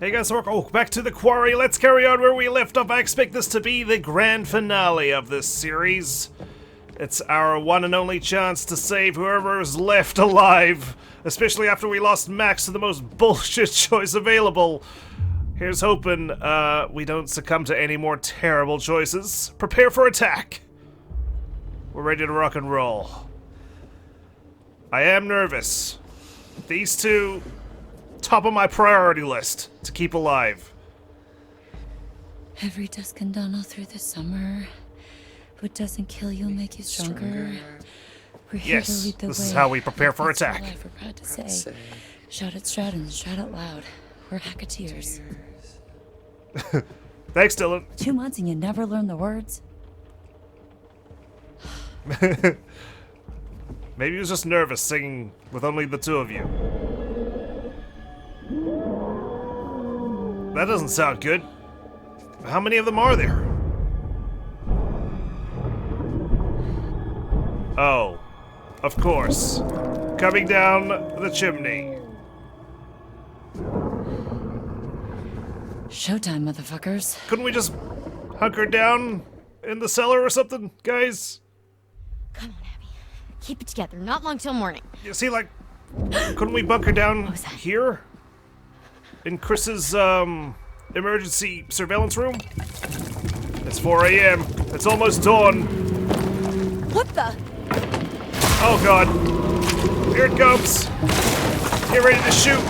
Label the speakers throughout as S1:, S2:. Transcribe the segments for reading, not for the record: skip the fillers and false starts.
S1: Hey guys, welcome back to the Quarry. Let's carry on where we left off. I expect this to be the grand finale of this series. It's our one and only chance to save whoever is left alive, especially after we lost Max to the most bullshit choice available. Here's hoping we don't succumb to any more terrible choices. Prepare for attack. We're ready to rock and roll. I am nervous. These two, top of my priority list to keep alive.
S2: Every dusk and dawn all through the summer. What doesn't kill you will make you stronger. We're here to lead the way.
S1: This is how we prepare for attack.
S2: That's all I forgot to say. Shout it, Stratton, shout it loud. We're Hacketeers.
S1: Thanks, Dylan.
S2: 2 months and you never learn the words?
S1: Maybe he was just nervous singing with only the two of you. That doesn't sound good. How many of them are there? Oh, of course. Coming down the chimney.
S2: Showtime, motherfuckers.
S1: Couldn't we just hunker down in the cellar or something, guys?
S3: Come on, Abby. Keep it together. Not long till morning.
S1: You see, like, couldn't we bunker down here? In Chris's, emergency surveillance room? It's 4 a.m. It's almost dawn.
S3: What the?
S1: Oh, God. Here it comes. Get ready to shoot.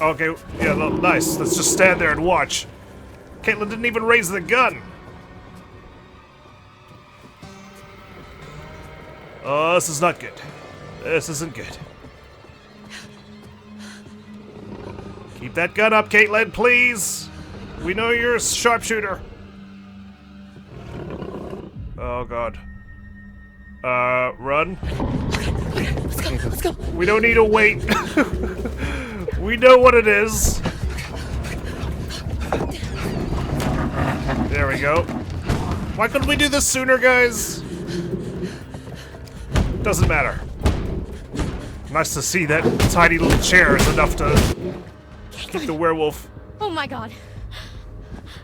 S1: Okay, yeah, nice. Let's just stand there and watch. Caitlin didn't even raise the gun. Oh, this is not good. This isn't good. Keep that gun up, Caitlin, please. We know you're a sharpshooter. Oh, God. Run.
S2: Let's go.
S1: We don't need to wait. We know what it is. There we go. Why couldn't we do this sooner, guys? Doesn't matter. Nice to see that tiny little chair is enough to keep the werewolf.
S3: Oh my God.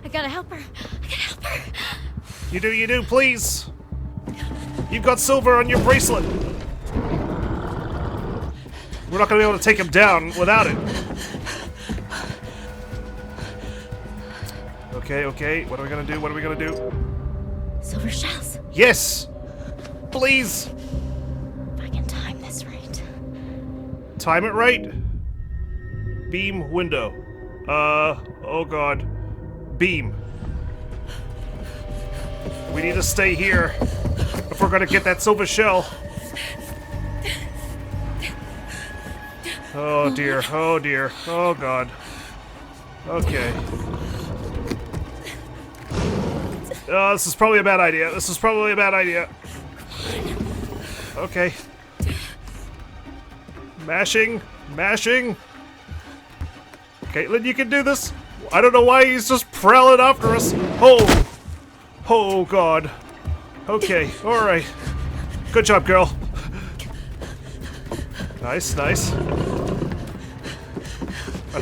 S3: I gotta help her. I gotta help her.
S1: You do, please. You've got silver on your bracelet. We're not gonna be able to take him down without it. Okay. What are we gonna do?
S3: Silver shells.
S1: Yes! Please!
S3: If I can time this right.
S1: Time it right. Beam window. Oh God. Beam. We need to stay here if we're gonna get that silver shell. Oh dear, oh God. Okay. This is probably a bad idea. Okay. Mashing. Caitlin, you can do this. I don't know why he's just prowling after us. Oh God. Okay, alright. Good job, girl. Nice. I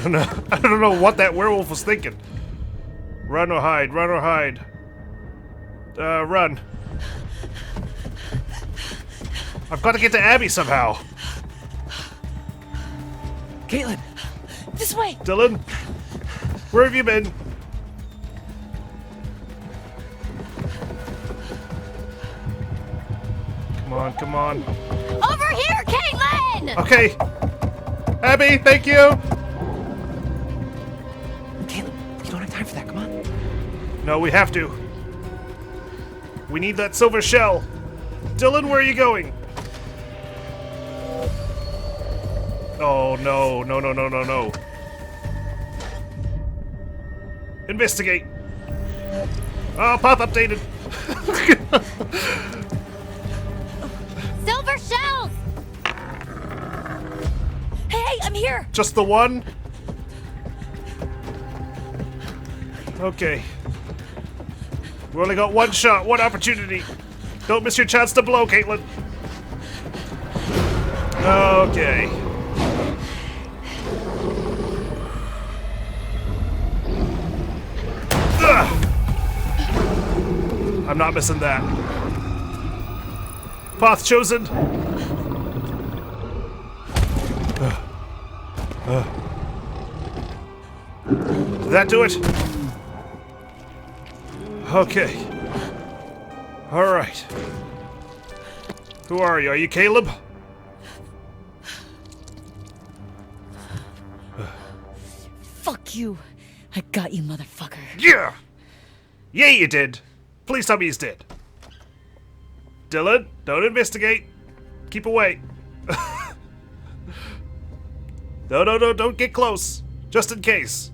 S1: don't know what that werewolf was thinking. Run or hide. Run. I've got to get to Abby somehow.
S2: Caitlin! This way!
S1: Dylan, where have you been? Come on.
S3: Over here, Caitlin!
S1: Okay. Abby, thank you.
S4: Caleb, we don't have time for that, come on.
S1: No, we have to. We need that silver shell. Dylan, where are you going? Oh, no. Investigate. Oh, path updated.
S3: Silver shells!
S2: Hey, I'm here!
S1: Just the one? Okay. We only got one shot, one opportunity. Don't miss your chance to blow, Caitlin. Okay. I'm not missing that. Path chosen. Did that do it? Okay. Alright. Who are you? Are you Caleb?
S2: Fuck you. I got you, motherfucker.
S1: Yeah! Yeah, you did. Please tell me he's dead. Dylan, don't investigate. Keep away. No, don't get close. Just in case.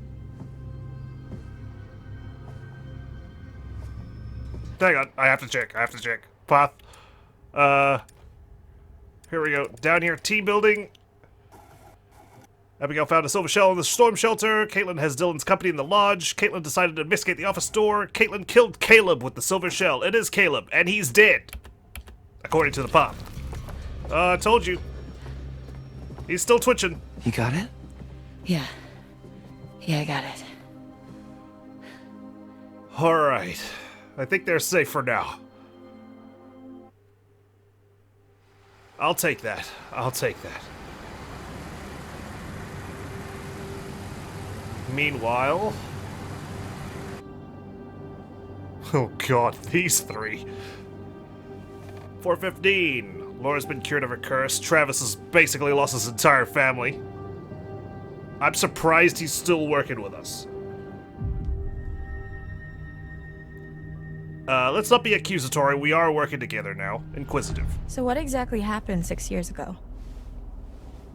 S1: Hang on, I have to check. Path. Here we go. Down here, team building. Abigail found a silver shell in the storm shelter. Caitlin has Dylan's company in the lodge. Caitlin decided to investigate the office door. Caitlin killed Caleb with the silver shell. It is Caleb, and he's dead. According to the pop. I told you. He's still twitching.
S4: You got it?
S2: Yeah. Yeah, I got it.
S1: Alright. I think they're safe for now. I'll take that. Meanwhile... Oh god, these three. 4:15. Laura's been cured of her curse. Travis has basically lost his entire family. I'm surprised he's still working with us. Let's not be accusatory. We are working together now. Inquisitive.
S3: So what exactly happened 6 years ago?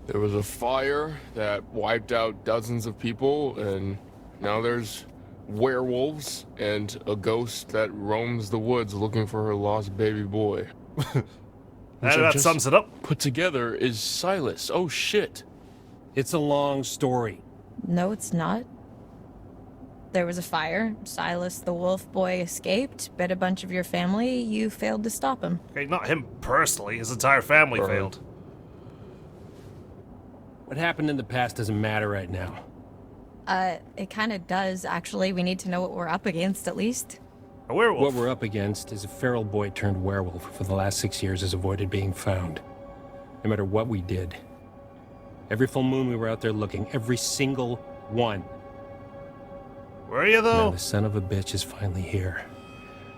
S5: There was a fire that wiped out dozens of people, and now there's werewolves and a ghost that roams the woods looking for her lost baby boy.
S1: That sums it up.
S5: Put together is Silas. Oh shit.
S6: It's a long story.
S3: No, it's not. There was a fire. Silas the wolf boy escaped, bit a bunch of your family. You failed to stop him.
S1: Okay, not him personally. His entire family failed.
S6: What happened in the past doesn't matter right now.
S3: It kind of does, actually. We need to know what we're up against, at least.
S1: A werewolf.
S6: What we're up against is a feral boy turned werewolf who for the last 6 years has avoided being found. No matter what we did. Every full moon we were out there looking. Every single one.
S1: Where are you, though?
S6: Now the son of a bitch is finally here.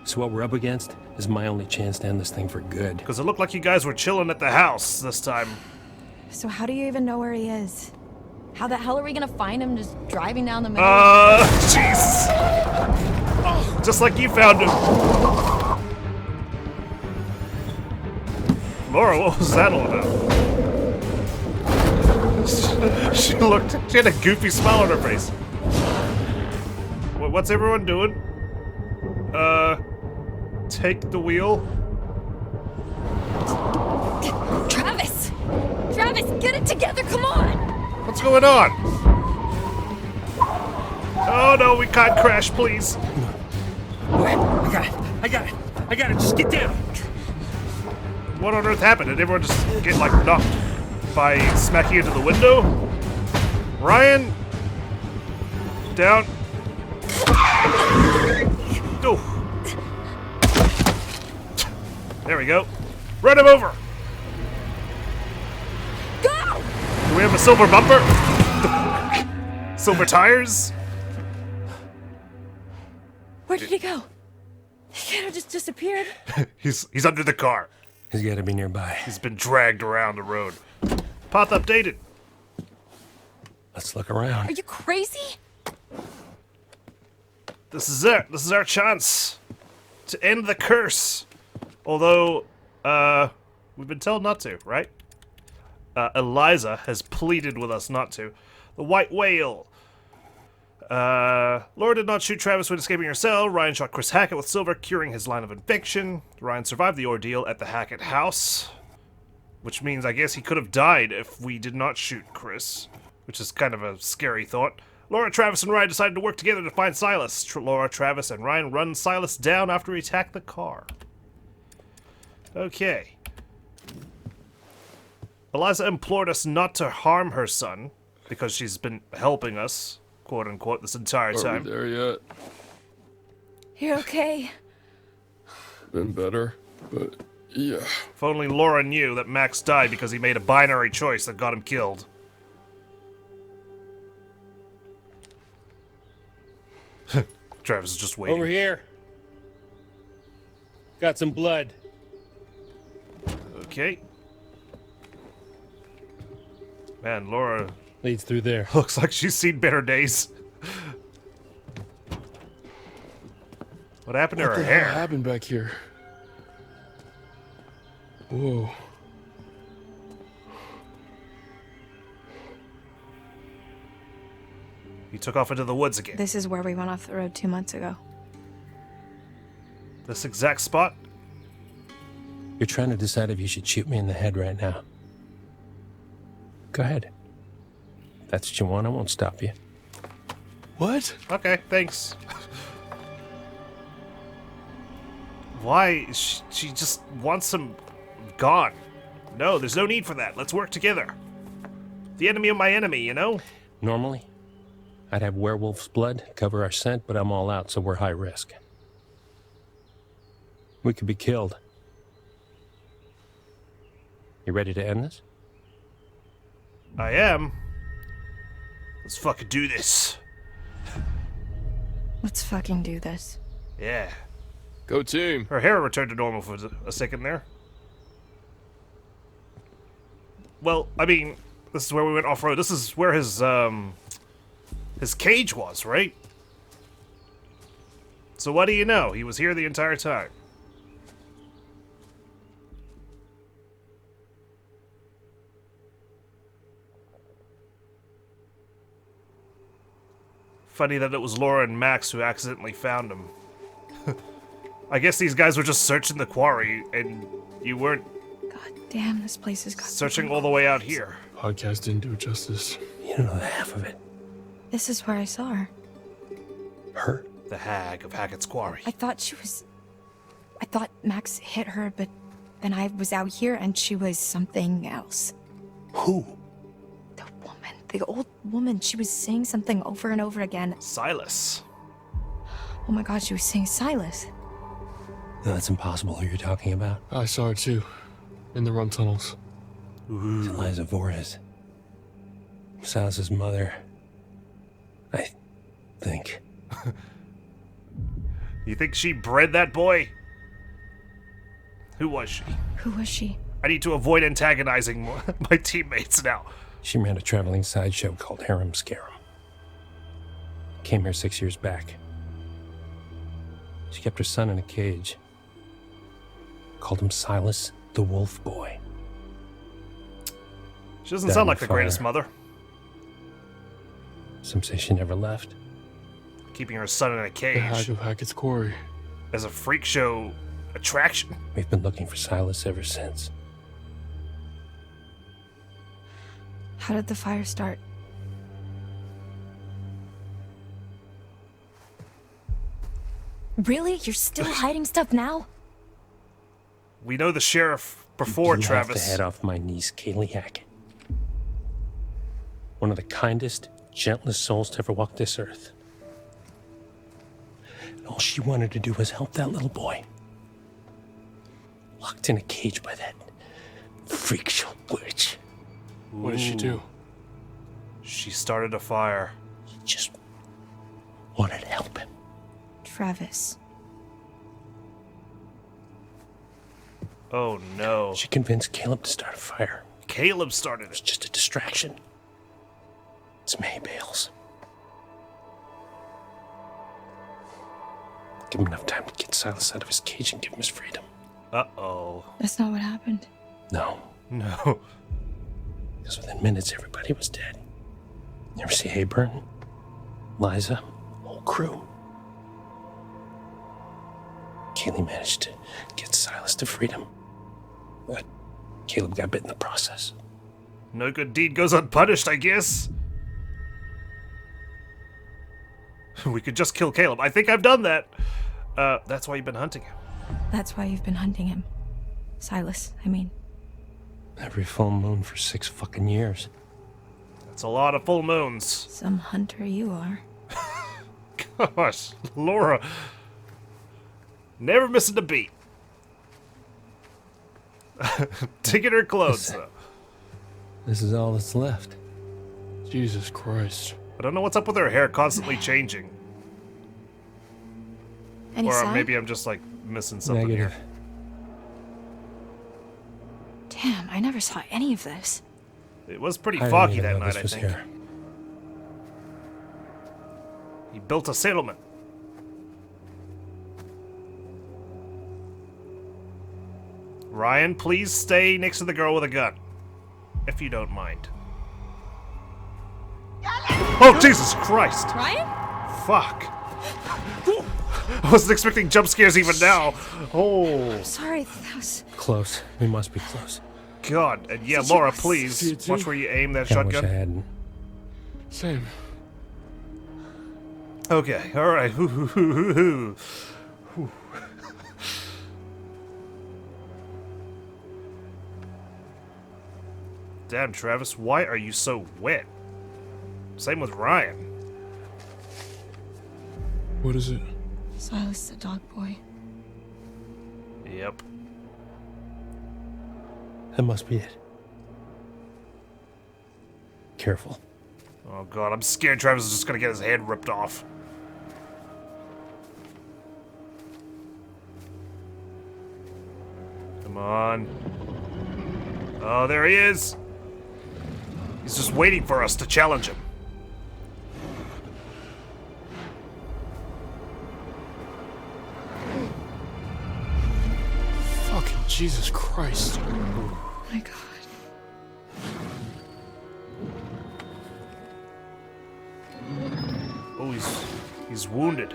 S6: So what we're up against is my only chance to end this thing for good.
S1: Because it looked like you guys were chilling at the house this time.
S3: So how do you even know where he is? How the hell are we gonna find him just driving down the middle?
S1: Jesus. Just like you found him. Laura, what was that all about? She had a goofy smile on her face. What's everyone doing? Take the wheel.
S3: Travis! Travis, get it together, come on!
S1: What's going on? Oh no, we can't crash, please.
S6: I got it. Just get down.
S1: What on earth happened? Did everyone just get, like, knocked by smacking into the window? Ryan? Down. Oh. There we go. Run him over.
S3: Go!
S1: Do we have a silver bumper? Silver tires?
S3: Where did he go? He kind of just disappeared.
S1: He's under the car.
S6: He's gotta be nearby.
S1: He's been dragged around the road. Path updated.
S6: Let's look around.
S3: Are you crazy?
S1: This is it. This is our chance to end the curse. Although, we've been told not to, right? Eliza has pleaded with us not to. The White Whale. Laura did not shoot Travis when escaping her cell. Ryan shot Chris Hackett with silver, curing his line of infection. Ryan survived the ordeal at the Hackett house. Which means I guess he could have died if we did not shoot Chris. Which is kind of a scary thought. Laura, Travis, and Ryan decided to work together to find Silas. Laura, Travis, and Ryan run Silas down after he attacked the car. Okay. Eliza implored us not to harm her son, because she's been helping us, quote-unquote, this entire time.
S5: Are we there yet?
S3: You're okay.
S5: been better, but yeah.
S1: If only Laura knew that Max died because he made a binary choice that got him killed. Travis is just waiting.
S6: Over here. Got some blood.
S1: Okay. Man, Laura
S6: Leads through there.
S1: looks like she's seen better days. What happened to
S5: What
S1: her
S5: the hell
S1: hair?
S5: happened back here? Whoa.
S1: He took off into the woods again.
S3: This is where we went off the road 2 months ago.
S1: This exact spot?
S6: You're trying to decide if you should shoot me in the head right now. Go ahead. If that's what you want, I won't stop you.
S5: What?
S1: Okay, thanks. Why? She just wants him gone. No, there's no need for that. Let's work together. The enemy of my enemy, you know?
S6: Normally, I'd have werewolf's blood cover our scent, but I'm all out, so we're high risk. We could be killed. You ready to end this?
S1: I am. Let's fucking do this.
S3: Let's fucking do this.
S1: Yeah.
S5: Go team.
S1: Her hair returned to normal for a second there. Well, I mean, this is where we went off-road. This is where his cage was, right? So what do you know? He was here the entire time. Funny that it was Laura and Max who accidentally found him. I guess these guys were just searching the quarry, and you weren't
S3: God damn, this place has got
S1: searching all the way out here.
S5: Podcast didn't do it justice.
S6: You don't know the half of it.
S3: This is where I saw her.
S6: Her?
S1: The hag of Hackett's quarry.
S3: I thought Max hit her, but then I was out here and she was something else.
S6: Who?
S3: The woman. The old woman. She was saying something over and over again.
S1: Silas.
S3: Oh my god, she was saying Silas.
S6: No, that's impossible who you're talking about.
S5: I saw her too. In the run tunnels.
S6: It's Eliza Voorhees. Silas's mother. I think.
S1: You think she bred that boy? Who was she?
S3: Who was she?
S1: I need to avoid antagonizing my teammates now.
S6: She ran a traveling sideshow called Harem Scarum. Came here 6 years back. She kept her son in a cage. Called him Silas the Wolf Boy.
S1: She doesn't
S6: Died
S1: sound
S6: in
S1: like the greatest
S6: fire.
S1: mother.
S6: Some say she never left.
S1: Keeping her son in a
S5: The hag
S1: cage
S5: of Hackett's quarry.
S1: as a freak show attraction.
S6: We've been looking for Silas ever since.
S3: How did the fire start? Really? You're still hiding stuff now?
S1: We know the sheriff before
S6: You
S1: Travis.
S6: have to head off my niece, KAYLEE Hackett. One of the kindest, gentlest souls to ever walk this earth. And all she wanted to do was help that little boy. Locked in a cage by that freak show witch.
S5: What did she do?
S1: She started a fire.
S6: She just wanted to help him.
S3: Travis.
S1: Oh no.
S6: She convinced Caleb to start a fire.
S1: Caleb started
S6: It was
S1: it.
S6: just a distraction. Some hay bales. Give him enough time to get Silas out of his cage and give him his freedom.
S1: Uh-oh.
S3: That's not what happened.
S6: No,
S1: No.
S6: because within minutes everybody was dead. You ever see Hayburn? Liza? Whole crew. KAYLEE managed to get Silas to freedom. But Caleb got bit in the process.
S1: No good deed goes unpunished, I guess. We could just kill Caleb. I think I've done that. That's why you've been hunting him.
S3: That's why you've been hunting him. Silas, I mean.
S6: Every full moon for 6 fucking years.
S1: That's a lot of full moons.
S3: Some hunter you are.
S1: Gosh, Laura. Never missing a beat. Digging her clothes, though.
S6: This is all that's left.
S5: Jesus Christ.
S1: I don't know what's up with her hair constantly changing.
S7: Any
S1: Or
S7: sign?
S1: maybe I'm just, like, missing something
S6: Negative.
S1: here.
S7: Damn, I never saw any of this.
S1: It was pretty
S6: I didn't
S1: foggy
S6: even
S1: that
S6: know
S1: night,
S6: this
S1: I
S6: was
S1: think.
S6: here.
S1: He built a settlement. Ryan, please stay next to the girl with a gun. If you don't mind. Oh, Jesus Christ!
S3: Ryan?
S1: Fuck. I wasn't expecting jump scares even now. Oh,
S7: Sorry, that was...
S6: Close. We must be close.
S1: God. And yeah, Laura, please. Watch where you aim that
S6: I wish I
S1: shotgun.
S6: hadn't.
S5: Same.
S1: Okay, alright. Damn, Travis, why are you so wet? Same with Ryan.
S5: What is it?
S2: Silas the dog boy.
S1: Yep.
S6: That must be it. Careful.
S1: Oh god, I'm scared Travis is just gonna get his head ripped off. Come on. Oh, there he is! He's just waiting for us to challenge him.
S5: Fucking Jesus Christ.
S2: Oh my god.
S1: Oh, he's wounded.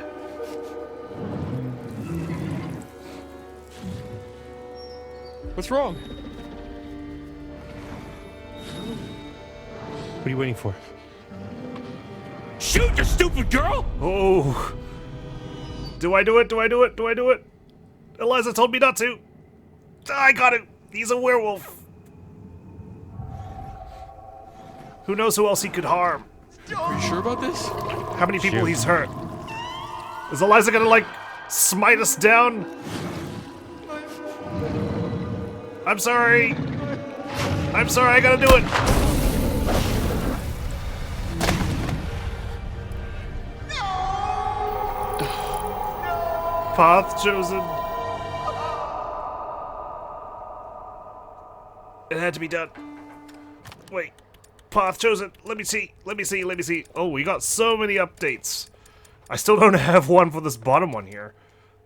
S5: What's wrong?
S6: What are you waiting for?
S5: Shoot, you stupid girl!
S1: Oh. Do I do it? Do I do it? Do I do it? Eliza told me not to. I got it. He's a werewolf. Who knows who else he could harm?
S5: Are you sure about this?
S1: How many people
S6: Shoot.
S1: he's hurt? Is Eliza gonna, like, smite us down? I'm sorry. I'm sorry, I gotta do it. Path chosen. It had to be done. Wait. Path chosen. Let me see. Let me see. Let me see. Oh, we got so many updates. I still don't have one for this bottom one here.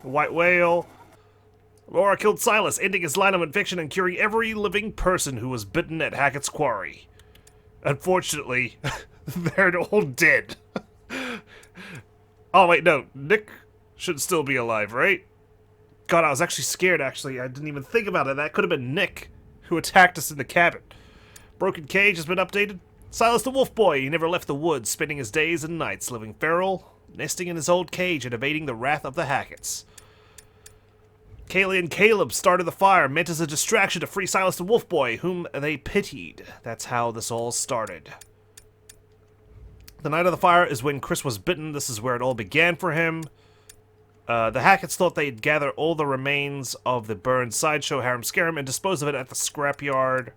S1: The white whale. Laura killed Silas, ending his line of infection and curing every living person who was bitten at Hackett's Quarry. Unfortunately, they're all dead. Oh, wait, no. Nick should still be alive, right? God, I was actually scared, actually. I didn't even think about it. That could have been Nick, who attacked us in the cabin. Broken Cage has been updated. Silas the Wolf Boy, he never left the woods, spending his days and nights living feral, nesting in his old cage and evading the wrath of the Hacketts. KAYLEE and Caleb started the fire, meant as a distraction to free Silas the Wolf Boy, whom they pitied. That's how this all started. The night of the fire is when Chris was bitten. This is where it all began for him. The Hacketts thought they'd gather all the remains of the burned sideshow harem scarum and dispose of it at the scrapyard.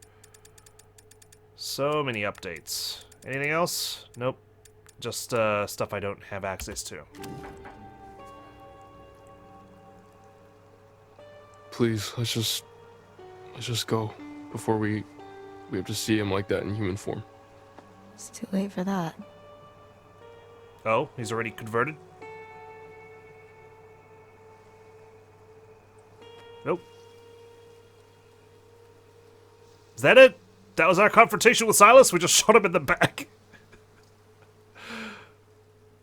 S1: So many updates. Anything else? Nope. Just stuff I don't have access to.
S5: Please, let's just go before we have to see him like that in human form.
S7: It's too late for that.
S1: Oh, he's already converted? Nope. Is that it? That was our confrontation with Silas? We just shot him in the back.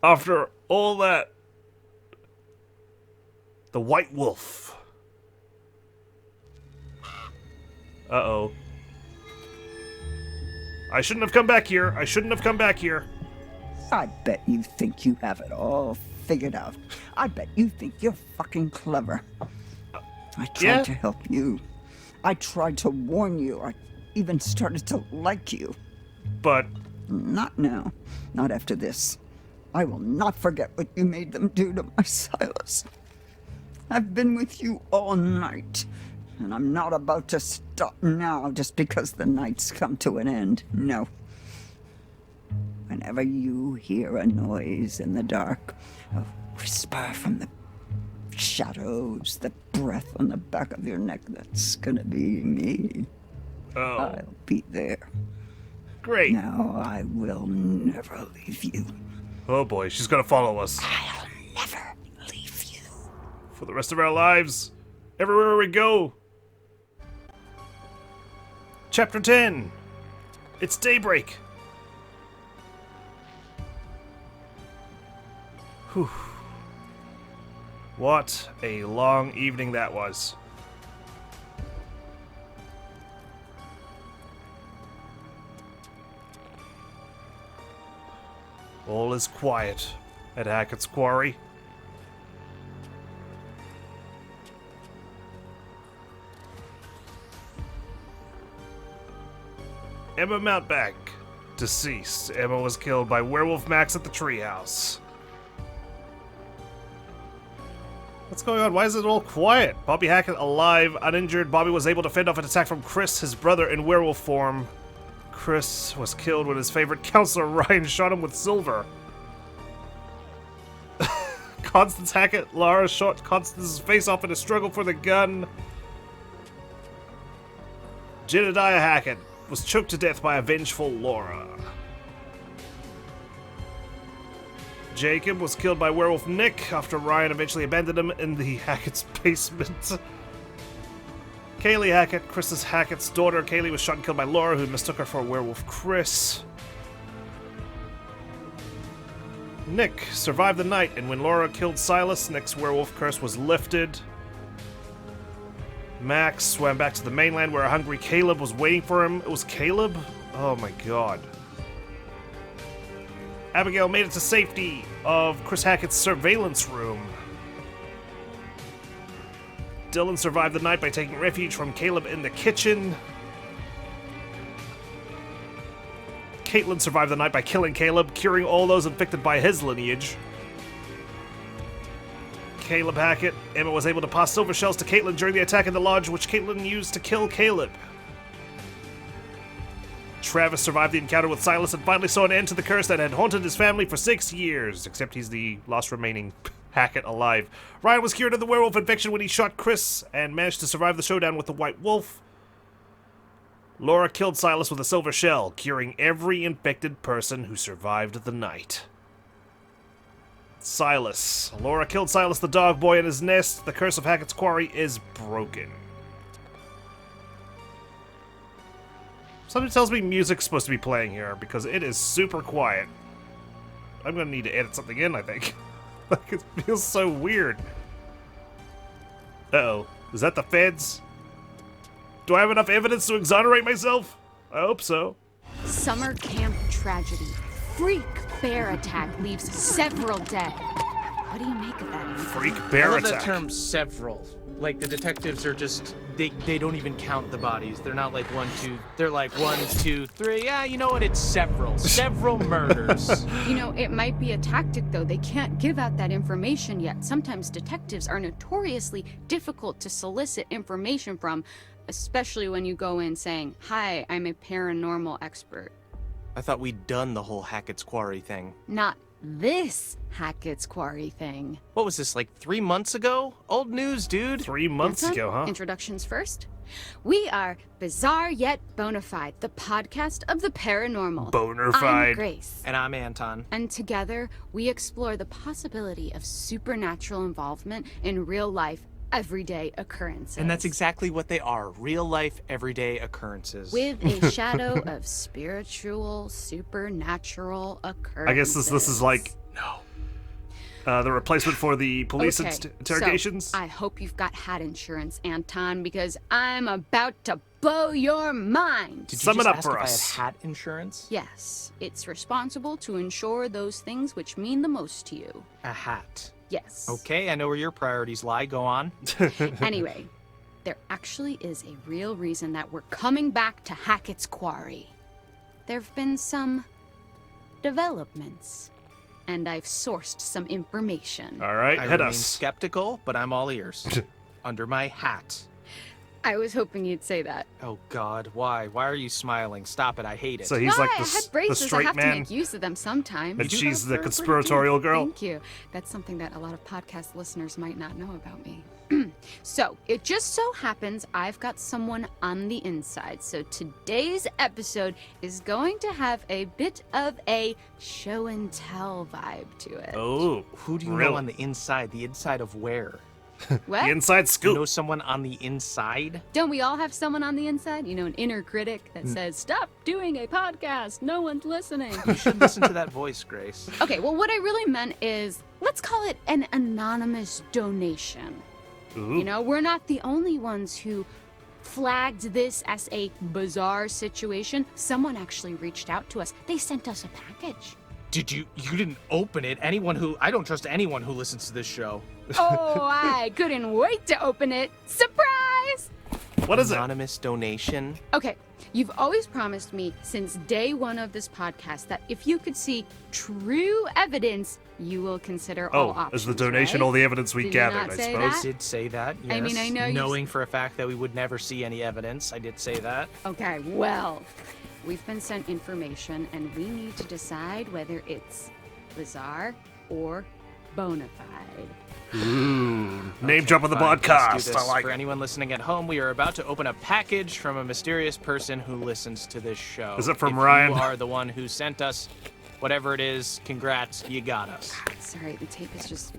S1: After all that. The White Wolf. Uh-oh. I shouldn't have come back here. I shouldn't have come back here.
S8: I bet you think you have it all figured out. I bet you think you're fucking clever. I tried
S1: Yeah.
S8: to help you. I tried to warn you. I even started to like you.
S1: But
S8: Not now. Not after this. I will not forget what you made them do to my Silas. I've been with you all night. And I'm not about to stop now just because the night's come to an end. No. Whenever you hear a noise in the dark, a whisper from the shadows, the breath on the back of your neck, that's gonna be me.
S1: Oh.
S8: I'll be there.
S1: Great.
S8: Now I will never leave you.
S1: Oh boy, she's gonna follow us.
S8: I'll never leave you.
S1: For the rest of our lives. Everywhere we go. Chapter 10. It's daybreak. Whew. What a long evening that was. All is quiet at Hackett's Quarry. Emma Mountback, deceased. Emma was killed by Werewolf Max at the treehouse. What's going on? Why is it all quiet? Bobby Hackett alive, uninjured. Bobby was able to fend off an attack from Chris, his brother, in werewolf form. Chris was killed when his favorite counselor, Ryan, shot him with silver. Constance Hackett, Lara shot Constance's face off in a struggle for the gun. JEDEDIAH Hackett was choked to death by a vengeful Laura. Jacob was killed by werewolf Nick after Ryan eventually abandoned him in the Hackett's basement. KAYLEE Hackett, Chris's Hackett's daughter. KAYLEE was shot and killed by Laura, who mistook her for werewolf Chris. Nick survived the night, and when Laura killed Silas, Nick's werewolf curse was lifted. Max swam back to the mainland where a hungry Caleb was waiting for him. It was Caleb? Oh my god. Abigail made it to safety of Chris Hackett's surveillance room. Dylan survived the night by taking refuge from Caleb in the kitchen. Caitlin survived the night by killing Caleb, curing all those infected by his lineage. Caleb Hackett. Emma was able to pass silver shells to Caitlin during the attack in the lodge, which Caitlin used to kill Caleb. Travis survived the encounter with Silas and finally saw an end to the curse that had haunted his family for 6 years, except he's the last remaining Hackett alive. Ryan was cured of the werewolf infection when he shot Chris and managed to survive the showdown with the White Wolf. Laura killed Silas with a silver shell, curing every infected person who survived the night. Silas. Laura killed Silas the dog boy in his nest. The curse of Hackett's Quarry is broken. Something tells me music's supposed to be playing here because it is super quiet. I'm gonna need to edit something in, I think. Like, it feels so weird. Uh-oh. Is that the feds? Do I have enough evidence to exonerate myself? I hope so.
S9: Summer camp tragedy. Freak bear attack leaves several dead. What do you make of that?
S1: Freak bear
S10: I love
S1: attack.
S10: that term, several. Like, the detectives are just, they don't even count the bodies. They're not like 1, 2, they're like 1, 2, 3. Yeah, you know what? It's several. Several murders.
S9: You know, it might be a tactic, though. They can't give out that information yet. Sometimes detectives are notoriously difficult to solicit information from, especially when you go in saying, "Hi, I'm a paranormal expert."
S10: I thought we'd done the whole Hackett's Quarry thing.
S9: Not this Hackett's Quarry thing.
S10: What was this, like 3 months ago? Old news, dude.
S1: 3 months
S9: Anton,
S1: ago, huh?
S9: Introductions first. We are Bizarre Yet Bonafide, the podcast of the paranormal.
S1: Bonafide.
S9: I'm Grace.
S10: And I'm Anton.
S9: And together, we explore the possibility of supernatural involvement in real life, everyday occurrences.
S10: And that's exactly what they are. Real life, everyday occurrences.
S9: With a shadow of spiritual, supernatural occurrences.
S1: I guess this is like the replacement for the police interrogations.
S9: So I hope you've got hat insurance, Anton, because I'm about to blow your mind.
S10: Did you
S1: Sum it
S10: just
S1: up
S10: ask
S1: for
S10: if
S1: us.
S10: I had hat insurance?
S9: Yes, it's responsible to insure those things which mean the most to you.
S10: A hat.
S9: Yes.
S10: Okay, I know where your priorities lie. Go on.
S9: Anyway, there actually is a real reason that we're coming back to Hackett's Quarry. There've been some developments, and I've sourced some information.
S1: All right,
S10: I
S1: hit
S10: remain
S1: us.
S10: skeptical, but I'm all ears. Under my hat.
S9: I was hoping you'd say that.
S10: Oh God, why? Why are you smiling? Stop it! I hate it.
S1: So he's
S9: Why?
S1: like
S9: I had
S1: the
S9: braces. I
S1: straight
S9: have to
S1: man,
S9: make use of them sometimes.
S1: and she's the
S10: they're pretty
S1: conspiratorial girl.
S9: Thank you. That's something that a lot of podcast listeners might not know about me. So, it just so happens I've got someone on the inside. So, today's episode is going to have a bit of a show and tell vibe to it.
S1: Oh,
S10: Who do you
S1: really?
S10: know on the inside? The inside of where?
S9: What?
S1: The inside
S10: You
S1: scoop.
S10: know someone on the inside?
S9: Don't we all have someone on the inside? You know, an inner critic that says, stop doing a podcast. No one's listening.
S10: You should listen to that voice, Grace.
S9: Okay, well, what I really meant is, let's call it an anonymous donation.
S1: Ooh.
S9: You know, we're not the only ones who flagged this as a bizarre situation. Someone actually reached out to us. They sent us a package.
S10: Did you didn't open it? I don't trust anyone who listens to this show.
S9: Oh, I couldn't wait to open it. Surprise!
S1: What is it?
S10: Anonymous donation.
S9: Okay, you've always promised me since day one of this podcast that if you could see true evidence, you will consider all
S1: Oh,
S9: options.
S1: is the donation
S9: right?
S1: all the evidence we
S9: Did you
S1: gathered,
S9: not
S1: I
S9: say
S1: suppose?
S9: that?
S10: Did say that, yes.
S9: I mean, I know you
S10: knowing for a fact that we would never see any evidence, I did say that.
S9: Okay, well, we've been sent information and we need to decide whether it's bizarre or bona fide.
S1: Ooh, name
S10: Okay,
S1: drop of the
S10: fine, let's do
S1: podcast.
S10: this.
S1: I like
S10: For
S1: it.
S10: anyone listening at home, we are about to open a package from a mysterious person who listens to this show.
S1: Is it from
S10: if
S1: Ryan?
S10: You are the one who sent us whatever it is. Congrats, you got us.
S9: Sorry, the tape is just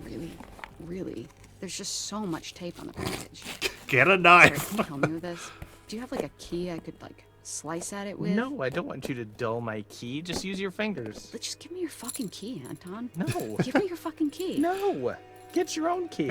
S9: really, there's just so much tape on the package.
S1: Get a
S9: Sorry,
S1: knife.
S9: can you help me with this? Do you have like a key I could like slice at it with?
S10: No, I don't want you to dull my key. Just use your fingers.
S9: But just give me your fucking key, Anton.
S10: No.
S9: Give me your fucking key.
S10: No. Get your own key.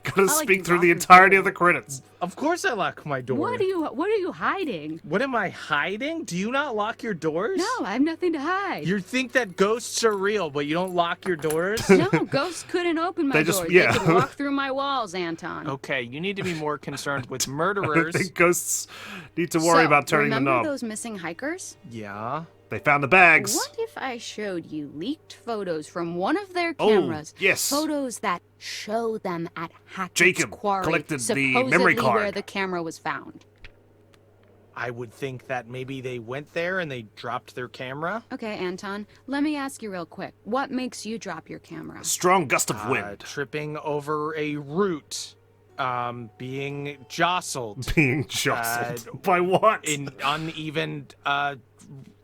S1: Gotta
S9: like
S1: speak
S9: to
S1: through
S9: lock
S1: the
S9: your
S1: entirety
S9: door.
S1: of the credits.
S10: Of course I lock my door.
S9: What are you hiding?
S10: What am I hiding? Do you not lock your doors?
S9: No, I have nothing to hide.
S10: You think that ghosts are real, but you don't lock your doors?
S9: No, ghosts couldn't open my
S1: They just-
S9: doors.
S1: yeah.
S9: They could walk through my walls, Anton.
S10: Okay, you need to be more concerned with
S1: I
S10: murderers.
S1: think ghosts need to worry
S9: So,
S1: about turning the
S9: remember
S1: knob.
S9: those missing hikers?
S10: Yeah.
S1: They found the bags.
S9: What if I showed you leaked photos from one of their
S1: Oh,
S9: cameras?
S1: yes.
S9: Photos that show them at Hackett's
S1: Jacob
S9: quarry,
S1: collected the
S9: supposedly
S1: memory card.
S9: where the camera was found.
S10: I would think that maybe they went there and they dropped their camera.
S9: Okay, Anton, let me ask you real quick. What makes you drop your camera?
S1: Strong gust of wind.
S10: Tripping over a root. Being jostled.
S1: Being jostled. By what?
S10: In uneven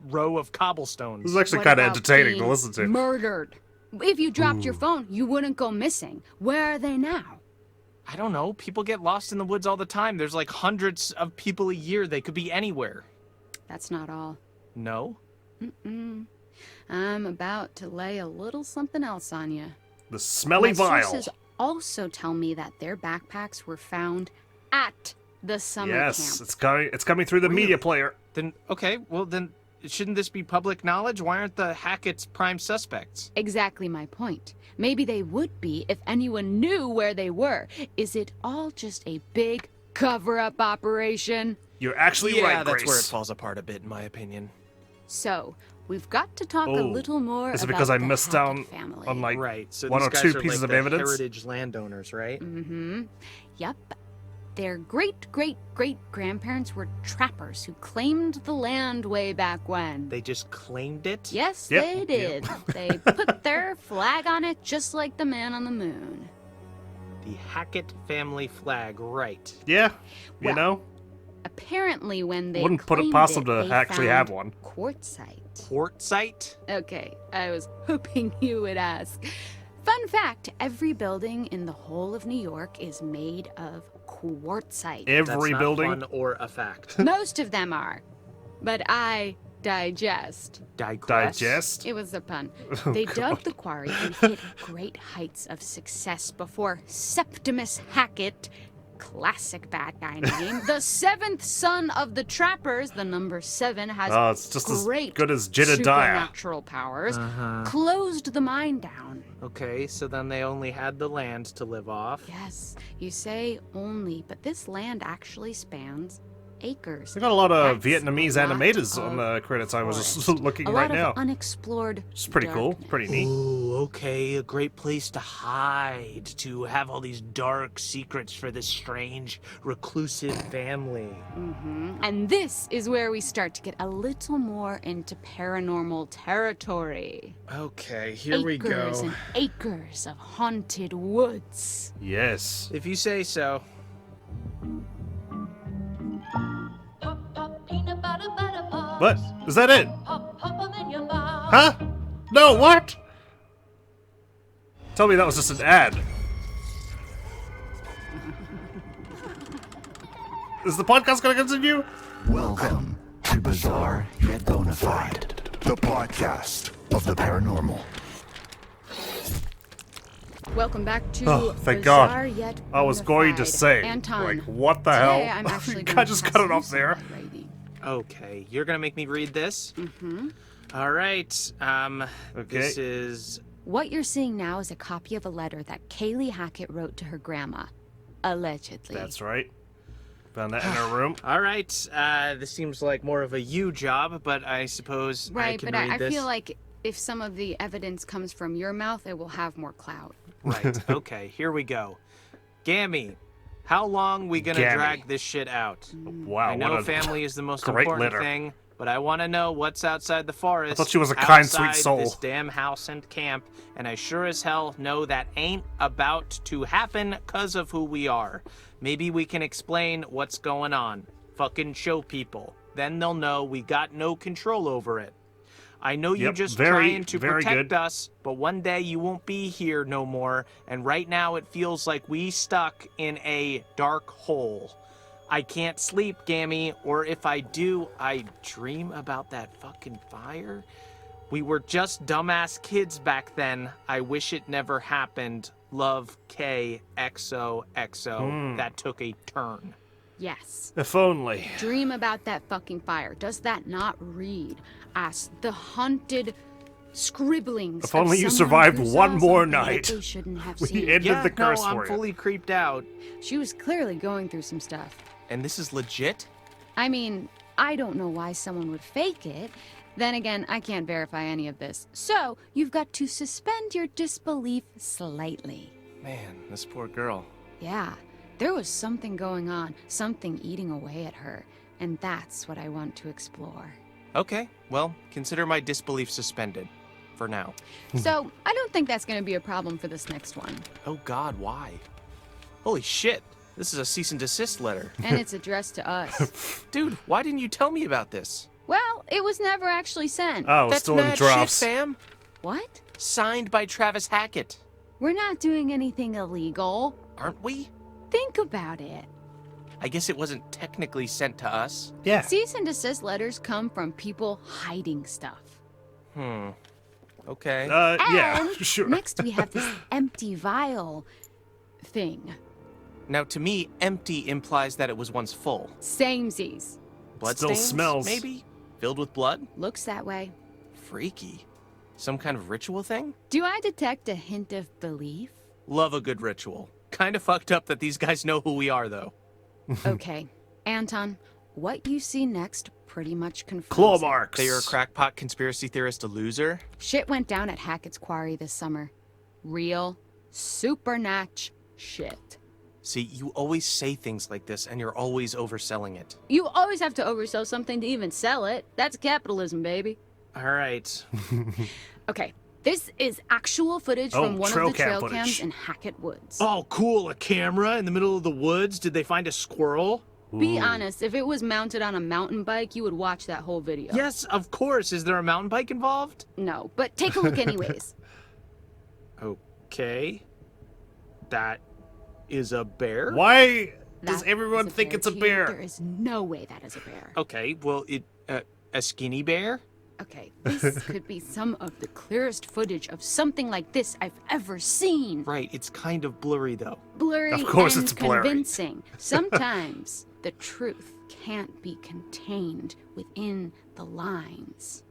S10: row of cobblestones.
S1: This is actually
S9: What
S1: kind of
S9: about
S1: entertaining to
S9: being
S1: listen to.
S9: Murdered. If you dropped your phone, you wouldn't go missing. Where are they now?
S10: I don't know. People get lost in the woods all the time. There's like hundreds of people a year. They could be anywhere.
S9: That's not all.
S10: No?
S9: Mm-mm. I'm about to lay a little something else on you.
S1: The smelly
S9: My
S1: vial.
S9: sources also tell me that their backpacks were found at the summer
S1: Yes,
S9: camp.
S1: it's coming through the media player.
S10: Then, okay, well then, shouldn't this be public knowledge? Why aren't the Hackett's prime suspects?
S9: Exactly my point. Maybe they would be if anyone knew where they were. Is it all just a big cover-up operation?
S1: You're actually
S10: Yeah,
S1: right,
S10: that's
S1: Grace.
S10: where it falls apart a bit, in my opinion.
S9: So, we've got to talk a
S1: Oh,
S9: little more
S1: is it
S9: about
S1: because I
S9: the
S1: missed
S9: Hackett
S1: down
S9: family.
S1: on like
S10: Right, so
S1: one
S10: these
S1: or
S10: guys
S1: two
S10: are
S1: pieces
S10: like
S1: of
S10: the
S1: evidence?
S10: heritage landowners, right?
S9: Mm-hmm. Yep. Their great-great-great-grandparents were trappers who claimed the land way back when.
S10: They just claimed it?
S9: Yes,
S1: Yep.
S9: they did. They put their flag on it just like the man on the moon.
S10: The Hackett family flag, right.
S1: Yeah, you
S9: Well,
S1: know?
S9: Apparently, when they
S1: Wouldn't put it
S9: claimed
S1: past them to
S9: they
S1: actually
S9: found
S1: have one.
S9: quartzite.
S10: Quartzite?
S9: Okay, I was hoping you would ask. Fun fact, every building in the whole of New York is made of quartzite.
S10: That's
S1: Every
S10: not
S1: building.
S10: fun or a fact.
S9: Most of them are. But I digest.
S10: Digress?
S1: Digest?
S9: It was a pun.
S1: Oh,
S9: They dug the quarry and hit great heights of success before Septimus Hackett, classic bad guy name, the seventh son of the trappers, the number 7 has
S1: Oh, it's just as
S9: great
S1: good as JEDEDIAH.
S9: supernatural powers,
S10: Uh-huh.
S9: closed the mine down.
S10: Okay, so then they only had the land to live off.
S9: Yes, you say only, but this land actually spans acres.
S1: They got a lot of
S9: That's
S1: Vietnamese
S9: a lot
S1: animators on
S9: of
S1: the credits. I was just
S9: forest.
S1: looking
S9: a
S1: right
S9: lot
S1: now.
S9: of unexplored
S1: It's pretty cool, pretty neat.
S10: Ooh, okay, a great place to hide, to have all these dark secrets for this strange, reclusive family.
S9: And this is where we start to get a little more into paranormal territory.
S10: Okay, here we go.
S9: Acres and acres of haunted woods.
S1: Yes.
S10: If you say so.
S1: What? Is that it? Huh? No, what? Tell me that was just an ad. Is the podcast gonna continue?
S11: Welcome to Bizarre Yet Bonafide, the podcast of the paranormal.
S9: Welcome back to
S1: Oh, thank
S9: Bizarre
S1: God.
S9: Yet
S1: I was going to
S9: Bonafide.
S1: say,
S9: Anton,
S1: like, what the
S9: today
S1: hell?
S9: I'm actually
S1: You
S9: going
S1: can't
S9: to
S1: just
S9: have
S1: cut it
S9: some
S1: off there.
S9: writing.
S10: Okay, you're gonna make me read this? All right, this is...
S9: What you're seeing now is a copy of a letter that KAYLEE Hackett wrote to her grandma. Allegedly.
S1: That's right. Found that in her room.
S10: All right, this seems like more of a you job, but I suppose I
S9: Right,
S10: can
S9: but
S10: read
S9: I
S10: this.
S9: feel like if some of the evidence comes from your mouth, it will have more clout.
S10: Right, okay, here we go. Gammy, how long we gonna
S1: Gammy.
S10: drag this shit out?
S1: Wow,
S10: I know
S1: what a
S10: family is the most
S1: great
S10: important
S1: letter.
S10: thing, but I want to know what's outside the forest.
S1: I thought she was a kind, sweet
S10: outside
S1: soul.
S10: This damn house and camp, and I sure as hell know that ain't about to happen 'cause of who we are. Maybe we can explain what's going on. Fucking show people. Then they'll know we got no control over it. I know you're
S1: Yep,
S10: just
S1: very,
S10: trying to
S1: very
S10: protect
S1: good.
S10: us, but one day you won't be here no more, and right now it feels like we stuck in a dark hole. I can't sleep, Gammy, or if I do, I dream about that fucking fire. We were just dumbass kids back then. I wish it never happened. Love, K, XOXO. That took a turn.
S9: Yes.
S1: If only.
S9: Dream about that fucking fire. Does that not read as the haunted scribblings?
S1: If only
S9: of
S1: you
S9: someone
S1: survived
S9: who
S1: one
S9: saw
S1: more
S9: something that
S1: night.
S9: They shouldn't have
S1: We
S9: seen.
S1: ended
S10: Yeah,
S1: the curse
S10: no, I'm
S1: for you.
S10: fully creeped out.
S9: She was clearly going through some stuff.
S10: And this is legit?
S9: I mean, I don't know why someone would fake it. Then again, I can't verify any of this. So, you've got to suspend your disbelief slightly.
S10: Man, this poor girl.
S9: Yeah, there was something going on, something eating away at her, and that's what I want to explore.
S10: Okay, well, consider my disbelief suspended. For now.
S9: So, I don't think that's going to be a problem for this next one.
S10: Oh god, why? Holy shit, this is a cease and desist letter.
S9: And it's addressed to us.
S10: Dude, why didn't you tell me about this?
S9: Well, it was never actually sent.
S1: Oh, it's
S10: That's
S1: still in
S10: mad
S1: drafts.
S10: shit, fam.
S9: What?
S10: Signed by Travis Hackett.
S9: We're not doing anything illegal.
S10: Aren't we?
S9: Think about it.
S10: I guess it wasn't technically sent to us.
S1: Yeah.
S9: Cease and desist letters come from people hiding stuff.
S10: Okay.
S1: Yeah,
S9: And
S1: sure.
S9: next we have this empty vial thing.
S10: Now, to me, empty implies that it was once full.
S9: Samesies.
S10: Bloodstains?
S1: Still smells.
S10: Maybe? Filled with blood?
S9: Looks that way.
S10: Freaky. Some kind of ritual thing?
S9: Do I detect a hint of belief?
S10: Love a good ritual. Kind of fucked up that these guys know who we are, though.
S9: Okay. Anton, what you see next pretty much confirms
S1: Claw
S9: it.
S1: marks.
S10: That you're a crackpot conspiracy theorist, a loser?
S9: Shit went down at Hackett's Quarry this summer. Real, supernatch shit.
S10: See, you always say things like this, and you're always overselling it.
S9: You always have to oversell something to even sell it. That's capitalism, baby.
S10: All right.
S9: Okay, this is actual footage
S1: Oh,
S9: from one
S1: trail
S9: of the
S1: cam
S9: trail
S1: footage.
S9: cams in Hackett Woods.
S10: Oh, cool. A camera in the middle of the woods. Did they find a squirrel?
S9: Be honest, if it was mounted on a mountain bike, you would watch that whole video.
S10: Yes, of course. Is there a mountain bike involved?
S9: No, but take a look anyways.
S10: Okay. That is a bear?
S1: Why does
S9: That
S1: everyone
S9: is
S1: think it's a
S9: too.
S1: bear?
S9: There is no way that is a bear.
S10: Okay, well, a skinny bear?
S9: Okay, this could be some of the clearest footage of something like this I've ever seen.
S10: Right, it's kind of blurry, though.
S9: Blurry
S1: Of course
S9: and
S1: it's blurry.
S9: convincing. Sometimes the truth can't be contained within the lines.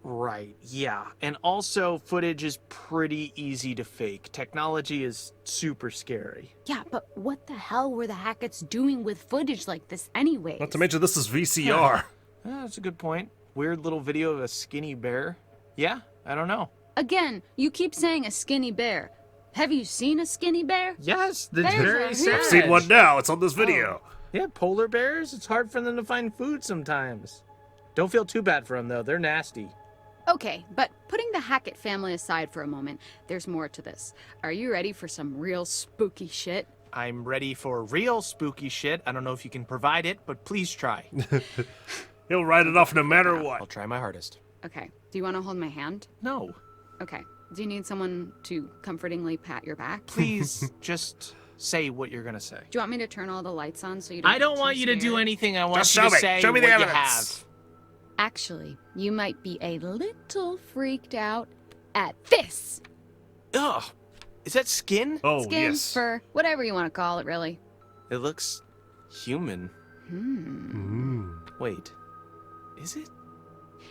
S10: Right, yeah. And also, footage is pretty easy to fake. Technology is super scary.
S9: Yeah, but what the hell were the Hacketts doing with footage like this anyway?
S1: Not to mention this is VCR.
S10: That's a good point. Weird little video of a skinny bear. Yeah, I don't know.
S9: Again, you keep saying a skinny bear. Have you seen a skinny bear?
S10: Yes, the
S9: Bears
S10: very
S9: are
S10: sad.
S1: I've seen one now. It's on this video.
S10: Yeah, polar bears, it's hard for them to find food sometimes. Don't feel too bad for them, though. They're nasty.
S9: Okay, but putting the Hackett family aside for a moment, there's more to this. Are you ready for some real spooky shit?
S10: I'm ready for real spooky shit. I don't know if you can provide it, but please try.
S1: He'll write it off no matter what.
S10: I'll try my hardest.
S9: Okay, do you want to hold my hand?
S10: No.
S9: Okay, do you need someone to comfortingly pat your back?
S10: Please, just say what you're gonna say.
S9: Do you want me to turn all the lights on so you don't
S10: I don't
S9: get
S10: want
S9: too
S10: you to do
S9: scared?
S10: anything. I want
S1: Just
S10: you
S1: show
S10: to
S1: me.
S10: say
S1: Show me the
S10: what you
S1: evidence.
S10: have.
S9: Actually, you might be a little freaked out at this.
S10: Ugh. Is that skin?
S1: Oh,
S9: Skin,
S1: yes.
S9: fur, whatever you want to call it, really.
S10: It looks human. Wait. Is it?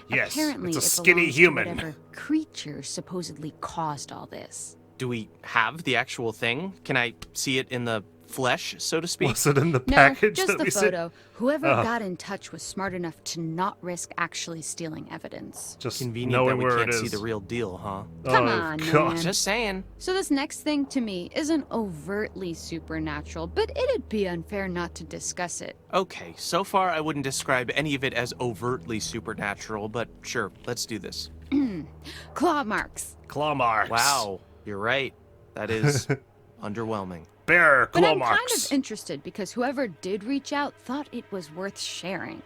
S1: Yes,
S9: Apparently,
S1: it's a
S9: it
S1: skinny
S9: belongs to
S1: human.
S9: whatever creature supposedly caused all this.
S10: Do we have the actual thing? Can I see it in the flesh, so to speak?
S1: Was it in the
S9: No,
S1: package
S9: just
S1: that
S9: the
S1: we
S9: photo. Whoever
S1: Oh.
S9: got in touch was smart enough to not risk actually stealing evidence.
S1: Just
S10: Convenient
S1: knowing
S10: that we
S1: where
S10: can't
S1: it
S10: see
S1: is.
S10: the real deal, huh?
S9: Come
S1: Oh,
S9: on,
S1: God.
S9: man.
S10: Just saying.
S9: So this next thing to me isn't overtly supernatural, but it'd be unfair not to discuss it.
S10: Okay, so far I wouldn't describe any of it as overtly supernatural, but sure, let's do this.
S9: Claw marks.
S1: Claw marks.
S10: Wow, you're right. That is underwhelming.
S1: Bear
S9: But
S1: claw
S9: I'm
S1: marks.
S9: kind of interested because whoever did reach out thought it was worth sharing.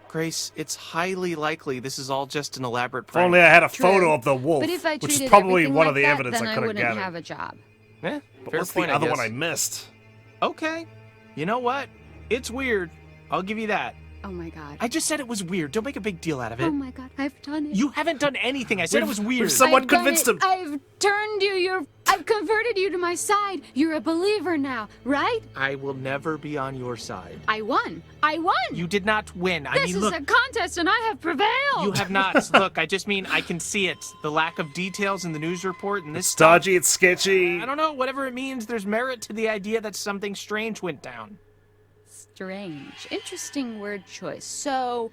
S10: Grace, it's highly likely this is all just an elaborate
S1: If
S10: prank.
S1: only I had a
S9: True.
S1: photo of the wolf,
S9: But if I
S1: which is
S9: treated
S1: probably
S9: everything
S1: one
S9: like
S1: of the
S9: that,
S1: evidence
S9: then
S1: I
S9: I
S1: could have
S9: wouldn't
S1: gathered.
S9: have a job.
S10: Eh,
S1: But
S10: fair
S1: what's
S10: point,
S1: the other one
S10: guess.
S1: I missed?
S10: Okay. You know what? It's weird. I'll give you that.
S9: Oh my god.
S10: I just said it was weird. Don't make a big deal out of it.
S9: Oh my god, I've done it.
S10: You haven't done anything. I said it was weird.
S1: Someone
S9: I've done
S1: convinced
S9: it.
S1: him.
S9: I've turned you. I've converted you to my side. You're a believer now, right?
S10: I will never be on your side.
S9: I won. I won.
S10: You did not win. I
S9: This
S10: mean,
S9: is
S10: look.
S9: a contest, and I have prevailed.
S10: You have not. Look, I just mean I can see it. The lack of details in the news report and this
S1: It's
S10: stuff.
S1: dodgy, it's sketchy.
S10: I don't know. Whatever it means, there's merit to the idea that something strange went down.
S9: Strange. Interesting word choice. So,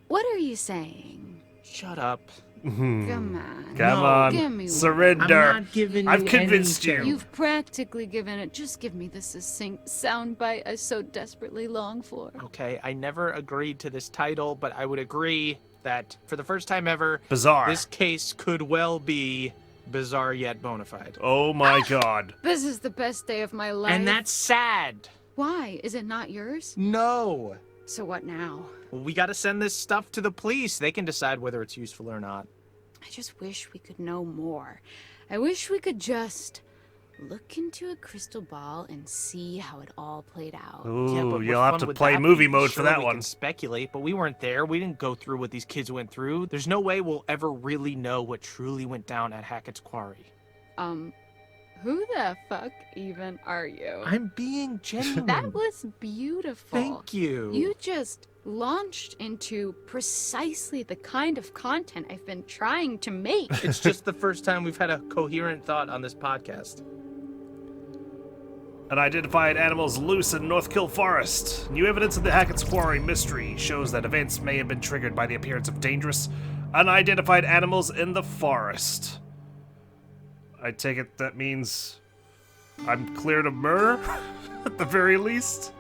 S9: what are you saying?
S10: Shut up.
S9: Come on.
S1: Come
S10: No,
S1: on,
S9: give me one.
S1: surrender.
S10: I'm not giving
S1: I've
S10: you
S1: convinced
S10: anything.
S1: you.
S9: You've practically given it. Just give me the succinct soundbite I so desperately long for.
S10: Okay, I never agreed to this title, but I would agree that for the first time ever,
S1: Bizarre.
S10: this case could well be bizarre yet bona fide.
S1: Oh my god.
S9: This is the best day of my life.
S10: And that's sad.
S9: Why? Is it not yours?
S10: No.
S9: So what now?
S10: Well, we gotta send this stuff to the police. They can decide whether it's useful or not.
S9: I just wish we could know more. I wish we could just look into a crystal ball and see how it all played out.
S1: Ooh,
S10: Yeah, but what
S1: you'll have
S10: fun
S1: to
S10: would
S1: play
S10: that
S1: movie
S10: be?
S1: mode
S10: Sure,
S1: for that
S10: we
S1: one.
S10: can speculate, but we weren't there. We didn't go through what these kids went through. There's no way we'll ever really know what truly went down at Hackett's Quarry.
S9: Who the fuck even are you?
S10: I'm being genuine.
S9: That was beautiful.
S10: Thank you.
S9: You just launched into precisely the kind of content I've been trying to make.
S10: It's just the first time we've had a coherent thought on this podcast.
S1: Unidentified animals loose in North Kill Forest. New evidence of the Hackett's Quarry mystery shows that events may have been triggered by the appearance of dangerous, unidentified animals in the forest. I take it that means I'm cleared of murder, at the very least.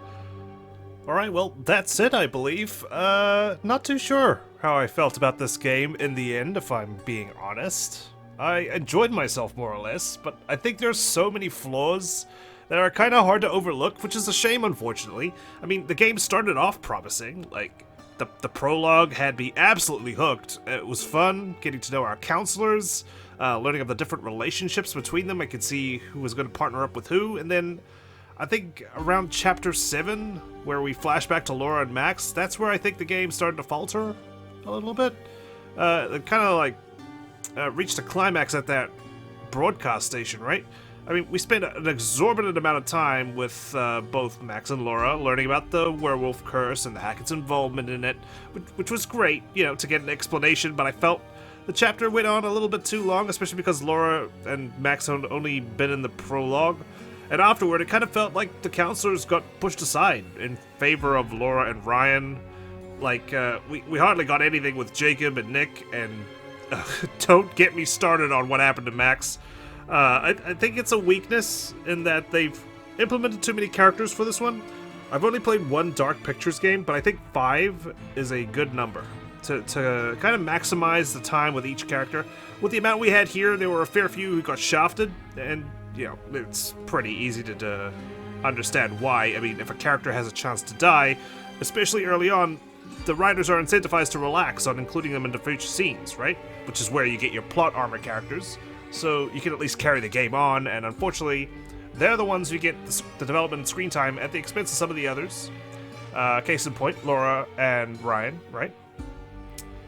S1: Alright, well, that's it, I believe. Not too sure how I felt about this game in the end, if I'm being honest. I enjoyed myself more or less, but I think there's so many flaws that are kind of hard to overlook, which is a shame, unfortunately. I mean, the game started off promising. Like, the prologue had me absolutely hooked. It was fun getting to know our counselors, learning of the different relationships between them. I could see who was going to partner up with who, and then I think around chapter 7, where we flash back to Laura and Max, that's where I think the game started to falter a little bit. It kind of like reached a climax at that broadcast station, right? I mean, we spent an exorbitant amount of time with both Max and Laura learning about the werewolf curse and the Hackett's involvement in it, which was great, you know, to get an explanation, but I felt The chapter went on a little bit too long, especially because Laura and Max had only been in the prologue. And afterward, it kind of felt like the counselors got pushed aside in favor of Laura and Ryan. Like, we hardly got anything with Jacob and Nick, and don't get me started on what happened to Max. I think it's a weakness in that they've implemented too many characters for this one. I've only played one Dark Pictures game, but I think 5 is a good number to kind of maximize the time with each character. With the amount we had here, there were a fair few who got shafted, and, you know, it's pretty easy to understand why. I mean, if a character has a chance to die, especially early on, the writers are incentivized to relax on including them into future scenes, right? Which is where you get your plot armor characters, so you can at least carry the game on, and unfortunately, they're the ones who get the development and screen time at the expense of some of the others. Case in point, Laura and Ryan, right?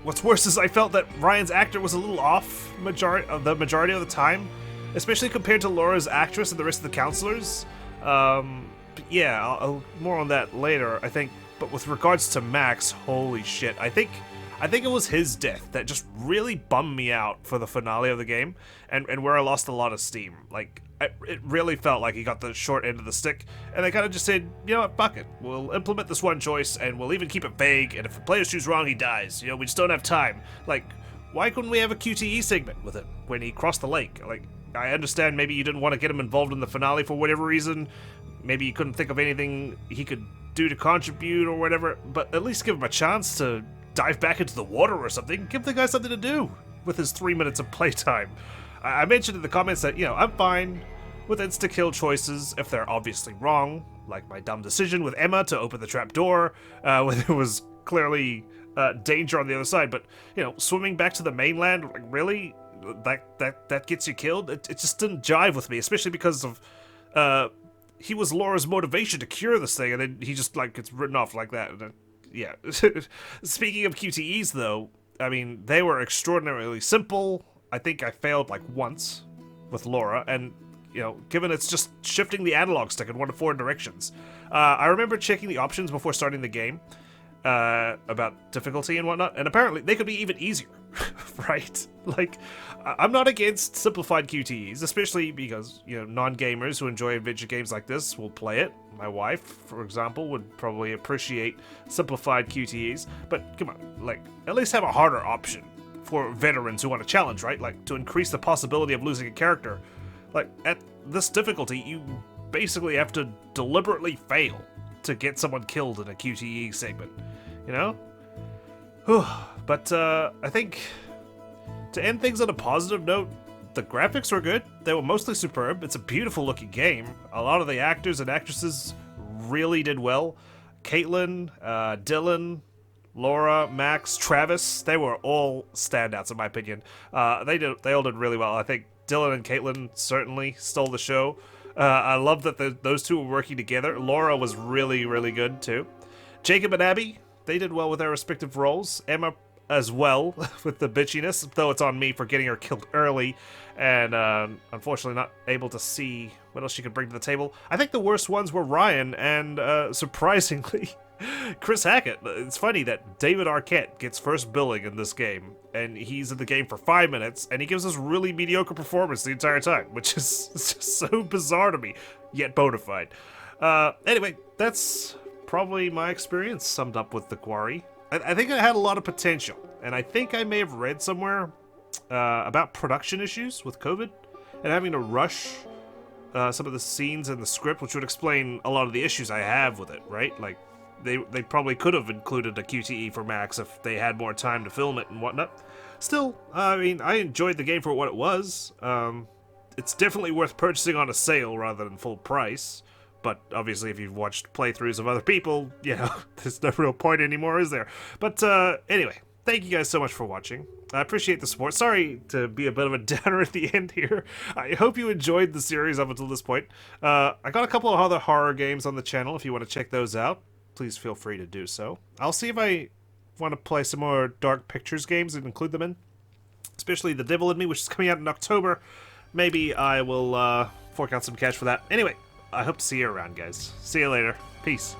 S1: What's worse is I felt that Ryan's actor was a little off the majority of the time, especially compared to Laura's actress and the rest of the counselors. Yeah, I'll more on that later, I think. But with regards to Max, holy shit, I think it was his death that just really bummed me out for the finale of the game, and where I lost a lot of steam. Like, it really felt like he got the short end of the stick, and they kind of just said, you know what, fuck it. We'll implement this one choice, and we'll even keep it vague, and if the player's choose wrong, he dies. You know, we just don't have time. Like, why couldn't we have a QTE segment with it when he crossed the lake? Like, I understand maybe you didn't want to get him involved in the finale for whatever reason. Maybe you couldn't think of anything he could do to contribute or whatever, but at least give him a chance to dive back into the water or something. Give the guy something to do with his 3 minutes of playtime. I mentioned in the comments that, you know, I'm fine with insta-kill choices if they're obviously wrong, like my dumb decision with Emma to open the trap door when there was clearly danger on the other side. But, you know, swimming back to the mainland, like, really? That gets you killed? It just didn't jive with me, especially because of he was Laura's motivation to cure this thing, and then he just, like, gets written off like that. And then, yeah. Speaking of QTEs, though, I mean, they were extraordinarily simple. I think I failed, like, once with Laura, and, you know, given it's just shifting the analog stick in 1 of 4 directions. I remember checking the options before starting the game about difficulty and whatnot, and apparently they could be even easier, right? Like, I'm not against simplified QTEs, especially because, you know, non-gamers who enjoy adventure games like this will play it. My wife, for example, would probably appreciate simplified QTEs, but come on, like, at least have a harder option for veterans who want a challenge, right? Like, to increase the possibility of losing a character. Like, at this difficulty, you basically have to deliberately fail to get someone killed in a QTE segment, you know? But, I think, to end things on a positive note, the graphics were good. They were mostly superb. It's a beautiful looking game. A lot of the actors and actresses really did well. Caitlin, Dylan, Laura, Max, Travis, they were all standouts in my opinion. They all did really well. I think Dylan and Caitlin certainly stole the show. I love that those two were working together. Laura was really, really good too. Jacob and Abby, they did well with their respective roles. Emma as well with the bitchiness, though it's on me for getting her killed early and unfortunately not able to see what else she could bring to the table. I think the worst ones were Ryan and surprisingly Chris Hackett. It's funny that David Arquette gets first billing in this game, and he's in the game for 5 minutes, and he gives us really mediocre performance the entire time, which is just so bizarre to me, yet bona fide. Anyway, that's probably my experience summed up with the Quarry. I think it had a lot of potential, and I think I may have read somewhere about production issues with COVID and having to rush some of the scenes in the script, which would explain a lot of the issues I have with it, right? Like, they probably could have included a QTE for Max if they had more time to film it and whatnot. Still, I mean, I enjoyed the game for what it was. It's definitely worth purchasing on a sale rather than full price. But obviously, if you've watched playthroughs of other people, you know, there's no real point anymore, is there? But anyway, thank you guys so much for watching. I appreciate the support. Sorry to be a bit of a downer at the end here. I hope you enjoyed the series up until this point. I got a couple of other horror games on the channel. If you want to check those out, please feel free to do so. I'll see if I want to play some more Dark Pictures games and include them in. Especially The Devil in Me, which is coming out in October. Maybe I will fork out some cash for that. Anyway, I hope to see you around, guys. See you later. Peace.